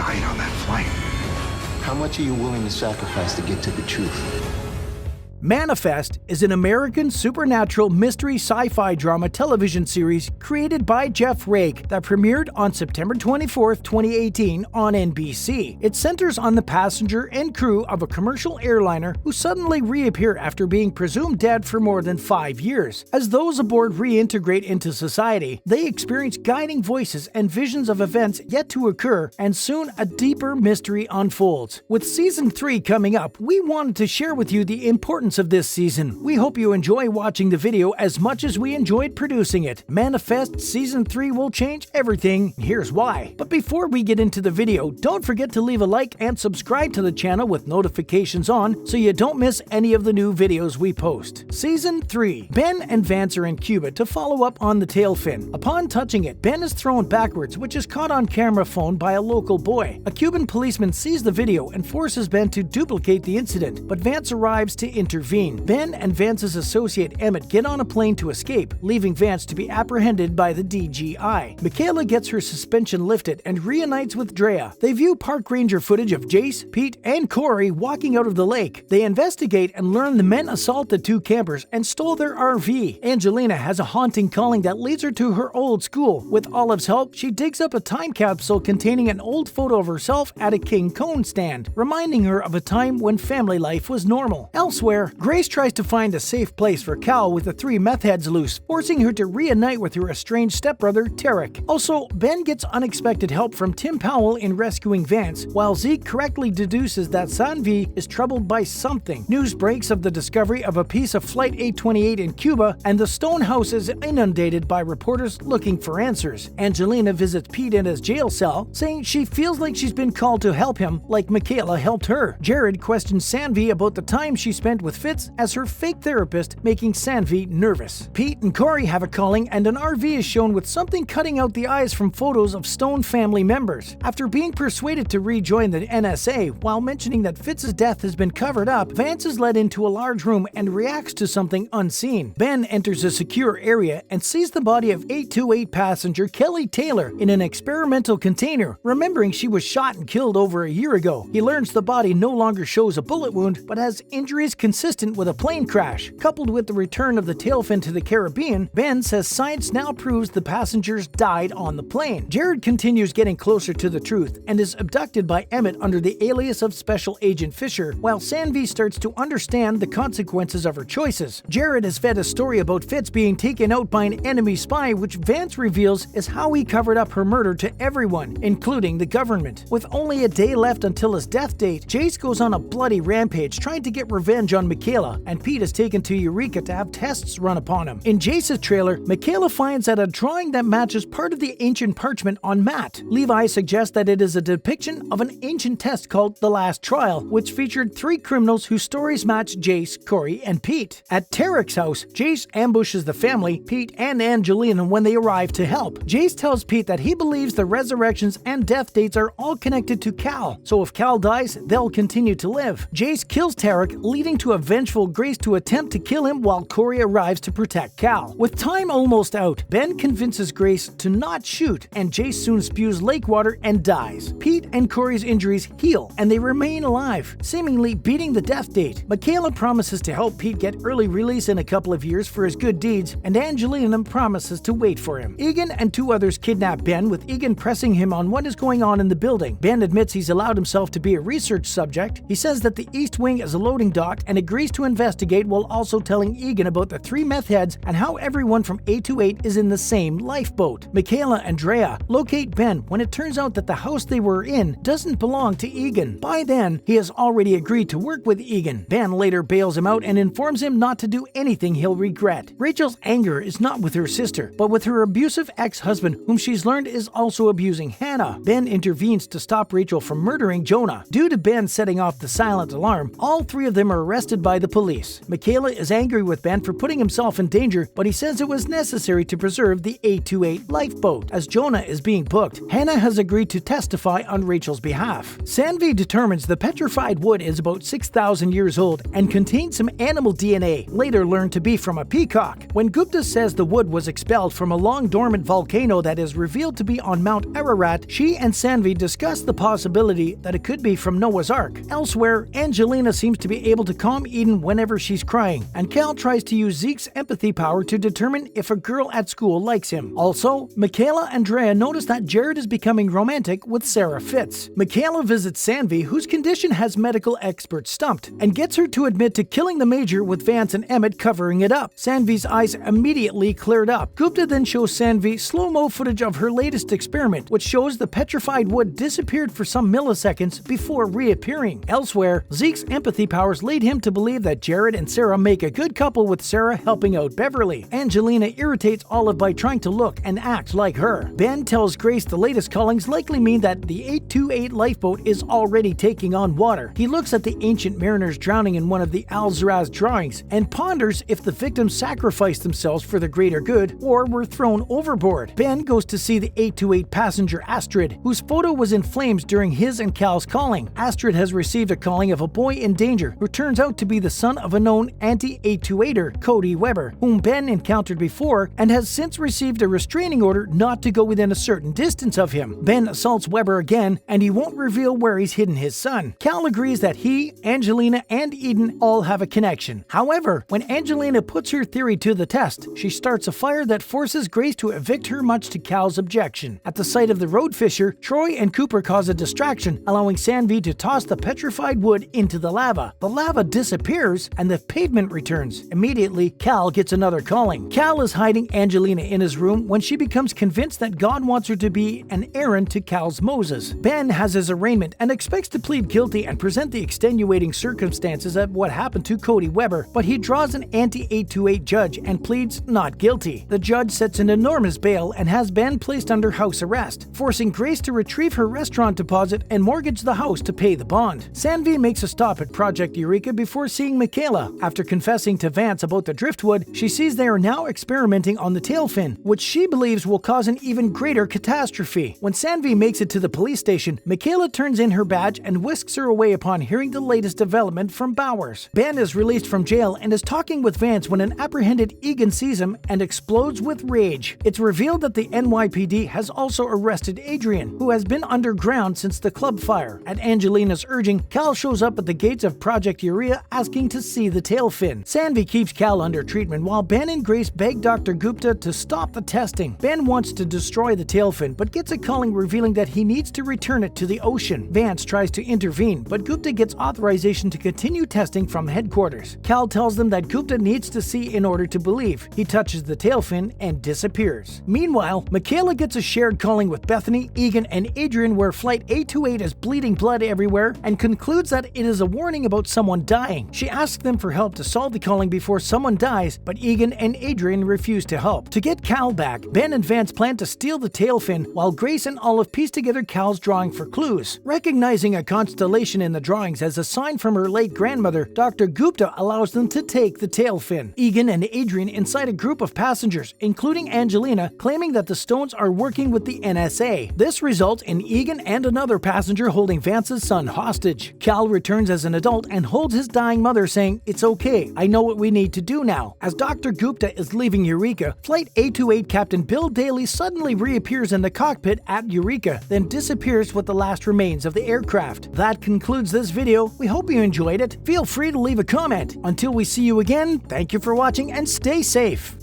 died on that flight. How much are you willing to sacrifice to get to the truth? Manifest is an American supernatural mystery sci-fi drama television series created by Jeff Rake that premiered on September 24, 2018 on NBC. It centers on the passenger and crew of a commercial airliner who suddenly reappear after being presumed dead for more than 5 years. As those aboard reintegrate into society, they experience guiding voices and visions of events yet to occur, and soon a deeper mystery unfolds. With Season 3 coming up, we wanted to share with you the importance of this season. We hope you enjoy watching the video as much as we enjoyed producing it. Manifest Season 3 will change everything. Here's why. But before we get into the video, don't forget to leave a like and subscribe to the channel with notifications on so you don't miss any of the new videos we post. Season 3. Ben and Vance are in Cuba to follow up on the tail fin. Upon touching it, Ben is thrown backwards, which is caught on camera phone by a local boy. A Cuban policeman sees the video and forces Ben to duplicate the incident, but Vance arrives to intervene. Ben and Vance's associate Emmett get on a plane to escape, leaving Vance to be apprehended by the DGI. Michaela gets her suspension lifted and reunites with Drea. They view park ranger footage of Jace, Pete, and Corey walking out of the lake. They investigate and learn the men assaulted 2 campers and stole their RV. Angelina has a haunting calling that leads her to her old school. With Olive's help, she digs up a time capsule containing an old photo of herself at a King Cone stand, reminding her of a time when family life was normal. Elsewhere, Grace tries to find a safe place for Cal with the 3 meth heads loose, forcing her to reunite with her estranged stepbrother, Tarek. Also, Ben gets unexpected help from Tim Powell in rescuing Vance, while Zeke correctly deduces that Sanvi is troubled by something. News breaks of the discovery of a piece of Flight 828 in Cuba, and the Stone House is inundated by reporters looking for answers. Angelina visits Pete in his jail cell, saying she feels like she's been called to help him like Michaela helped her. Jared questions Sanvi about the time she spent with Fitz as her fake therapist, making Sanvi nervous. Pete and Corey have a calling, and an RV is shown with something cutting out the eyes from photos of Stone family members. After being persuaded to rejoin the NSA while mentioning that Fitz's death has been covered up, Vance is led into a large room and reacts to something unseen. Ben enters a secure area and sees the body of 828 passenger Kelly Taylor in an experimental container, remembering she was shot and killed over a year ago. He learns the body no longer shows a bullet wound, but has injuries consistent with a plane crash. Coupled with the return of the tailfin to the Caribbean, Ben says science now proves the passengers died on the plane. Jared continues getting closer to the truth and is abducted by Emmett under the alias of Special Agent Fisher, while Sanvi starts to understand the consequences of her choices. Jared has fed a story about Fitz being taken out by an enemy spy, which Vance reveals is how he covered up her murder to everyone, including the government. With only a day left until his death date, Jace goes on a bloody rampage trying to get revenge on Michaela, and Pete is taken to Eureka to have tests run upon him. In Jace's trailer, Michaela finds that a drawing that matches part of the ancient parchment on Matt. Levi suggests that it is a depiction of an ancient test called The Last Trial, which featured 3 criminals whose stories match Jace, Corey, and Pete. At Tarek's house, Jace ambushes the family, Pete, and Angelina when they arrive to help. Jace tells Pete that he believes the resurrections and death dates are all connected to Cal, so if Cal dies, they'll continue to live. Jace kills Tarek, leading to a vengeful Grace to attempt to kill him while Corey arrives to protect Cal. With time almost out, Ben convinces Grace to not shoot, and Jace soon spews lake water and dies. Pete and Corey's injuries heal, and they remain alive, seemingly beating the death date. Michaela promises to help Pete get early release in a couple of years for his good deeds, and Angelina promises to wait for him. Egan and 2 others kidnap Ben, with Egan pressing him on what is going on in the building. Ben admits he's allowed himself to be a research subject. He says that the East Wing is a loading dock and agrees to investigate, while also telling Egan about the 3 meth heads and how everyone from 828 is in the same lifeboat. Michaela and Drea locate Ben when it turns out that the house they were in doesn't belong to Egan. By then, he has already agreed to work with Egan. Ben later bails him out and informs him not to do anything he'll regret. Rachel's anger is not with her sister, but with her abusive ex-husband, whom she's learned is also abusing Hannah. Ben intervenes to stop Rachel from murdering Jonah. Due to Ben setting off the silent alarm, all 3 of them are arrested arrested by the police. Michaela is angry with Ben for putting himself in danger, but he says it was necessary to preserve the 828 lifeboat. As Jonah is being booked, Hannah has agreed to testify on Rachel's behalf. Sanvi determines the petrified wood is about 6,000 years old and contains some animal DNA, later learned to be from a peacock. When Gupta says the wood was expelled from a long dormant volcano that is revealed to be on Mount Ararat, she and Sanvi discuss the possibility that it could be from Noah's Ark. Elsewhere, Angelina seems to be able to calm Eden whenever she's crying, and Cal tries to use Zeke's empathy power to determine if a girl at school likes him. Also, Michaela and Drea notice that Jared is becoming romantic with Sarah Fitz. Michaela visits Sanvi, whose condition has medical experts stumped, and gets her to admit to killing the Major with Vance and Emmett covering it up. Sanvi's eyes immediately cleared up. Gupta then shows Sanvi slow-mo footage of her latest experiment, which shows the petrified wood disappeared for some milliseconds before reappearing. Elsewhere, Zeke's empathy powers lead him to believe that Jared and Sarah make a good couple, with Sarah helping out Beverly. Angelina irritates Olive by trying to look and act like her. Ben tells Grace the latest callings likely mean that the 828 lifeboat is already taking on water. He looks at the ancient mariners drowning in one of the Al-Zaraz drawings and ponders if the victims sacrificed themselves for the greater good or were thrown overboard. Ben goes to see the 828 passenger Astrid, whose photo was in flames during his and Cal's calling. Astrid has received a calling of a boy in danger who turns out to be the son of a known anti-828er, Cody Weber, whom Ben encountered before and has since received a restraining order not to go within a certain distance of him. Ben assaults Weber again, and he won't reveal where he's hidden his son. Cal agrees that he, Angelina, and Eden all have a connection. However, when Angelina puts her theory to the test, she starts a fire that forces Grace to evict her, much to Cal's objection. At the sight of the road fissure, Troy and Cooper cause a distraction, allowing Sanvi to toss the petrified wood into the lava. The lava disappears, and the pavement returns. Immediately, Cal gets another calling. Cal is hiding Angelina in his room when she becomes convinced that God wants her to be an Aaron to Cal's Moses. Ben has his arraignment and expects to plead guilty and present the extenuating circumstances of what happened to Cody Weber, but he draws an anti-828 judge and pleads not guilty. The judge sets an enormous bail and has Ben placed under house arrest, forcing Grace to retrieve her restaurant deposit and mortgage the house to pay the bond. Sanvi makes a stop at Project Eureka before seeing Michaela. After confessing to Vance about the driftwood, she sees they are now experimenting on the tail fin, which she believes will cause an even greater catastrophe. When Sanvi makes it to the police station, Michaela turns in her badge and whisks her away upon hearing the latest development from Bowers. Ben is released from jail and is talking with Vance when an apprehended Egan sees him and explodes with rage. It's revealed that the NYPD has also arrested Adrian, who has been underground since the club fire. At Angelina's urging, Cal shows up at the gates of Project Urea asking to see the tail fin. Sanvi keeps Cal under treatment while Ben and Grace beg Dr. Gupta to stop the testing. Ben wants to destroy the tail fin, but gets a calling revealing that he needs to return it to the ocean. Vance tries to intervene, but Gupta gets authorization to continue testing from headquarters. Cal tells them that Gupta needs to see in order to believe. He touches the tail fin and disappears. Meanwhile, Michaela gets a shared calling with Bethany, Egan, and Adrian where Flight 828 is bleeding blood everywhere and concludes that it is a warning about someone dying. She asks them for help to solve the calling before someone dies, but Egan and Adrian refuse to help. To get Cal back, Ben and Vance plan to steal the tail fin while Grace and Olive piece together Cal's drawing for clues. Recognizing a constellation in the drawings as a sign from her late grandmother, Dr. Gupta allows them to take the tail fin. Egan and Adrian incite a group of passengers, including Angelina, claiming that the stones are working with the NSA. This results in Egan and another passenger holding Vance's son hostage. Cal returns as an adult and holds his dying mother, saying, "It's okay, I know what we need to do now." As Dr. Gupta is leaving Eureka, Flight 828 Captain Bill Daly suddenly reappears in the cockpit at Eureka, then disappears with the last remains of the aircraft. That concludes this video. We hope you enjoyed it. Feel free to leave a comment. Until we see you again, thank you for watching and stay safe.